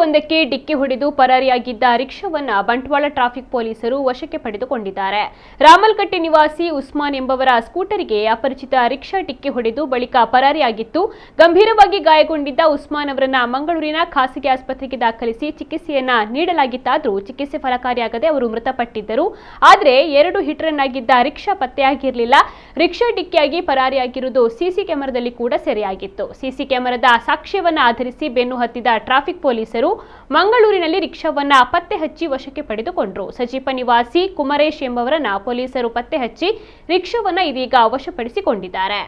ಒಂದಕ್ಕೆ ಡಿಕ್ಕಿ ಹೊಡೆದು ಪರಾರಿಯಾಗಿದ್ದ ರಿಕ್ಷಾವನ್ನ ಬಂಟ್ವಾಳ ಟ್ರಾಫಿಕ್ ಪೊಲೀಸರು ವಶಕ್ಕೆ ಪಡೆದುಕೊಂಡಿದ್ದಾರೆ. ರಾಮಲ್ಕಟ್ಟೆ ನಿವಾಸಿ ಉಸ್ಮಾನ್ ಎಂಬವರ ಸ್ಕೂಟರ್ಗೆ ಅಪರಿಚಿತ ರಿಕ್ಷಾ ಡಿಕ್ಕಿ ಹೊಡೆದು ಬಳಿಕ ಪರಾರಿಯಾಗಿತ್ತು. ಗಂಭೀರವಾಗಿ ಗಾಯಗೊಂಡಿದ್ದ ಉಸ್ಮಾನ್ ಅವರನ್ನ ಮಂಗಳೂರಿನ ಖಾಸಗಿ ಆಸ್ಪತ್ರೆಗೆ ದಾಖಲಿಸಿ ಚಿಕಿತ್ಸೆಯನ್ನ ನೀಡಲಾಗಿತ್ತಾದರೂ ಚಿಕಿತ್ಸೆ ಫಲಕಾರಿಯಾಗದೆ ಅವರು ಮೃತಪಟ್ಟಿದ್ದರು. ಆದರೆ 2 ಹಿಟ್ ರನ್ ಆಗಿದ್ದ ರಿಕ್ಷಾ ಪತ್ತೆಯಾಗಿರಲಿಲ್ಲ. ರಿಕ್ಷಾ ಡಿಕ್ಕಿಯಾಗಿ ಪರಾರಿಯಾಗಿರುವುದು ಸಿಸಿ ಕ್ಯಾಮೆರಾದಲ್ಲಿ ಕೂಡ ಸೆರೆಯಾಗಿತ್ತು. ಸಿಸಿ ಕ್ಯಾಮೆರಾದ ಸಾಕ್ಷ್ಯವನ್ನ ಆಧರಿಸಿ ಬೆನ್ನು ಹತ್ತಿದ ಟ್ರಾಫಿಕ್ ಪೊಲೀಸರು ಮಂಗಳೂರಿನಲ್ಲಿ ರಿಕ್ಷಾವನ್ನ ಪತ್ತೆ ಹಚ್ಚಿ ವಶಕ್ಕೆ ಪಡೆದುಕೊಂಡರು. ಸಜೀಪ ನಿವಾಸಿ ಕುಮರೇಶ್ ಎಂಬವರನ್ನ ಪೊಲೀಸರು ಪತ್ತೆ ಹಚ್ಚಿ ರಿಕ್ಷಾವನ್ನ ಇದೀಗ ವಶಪಡಿಸಿಕೊಂಡಿದ್ದಾರೆ.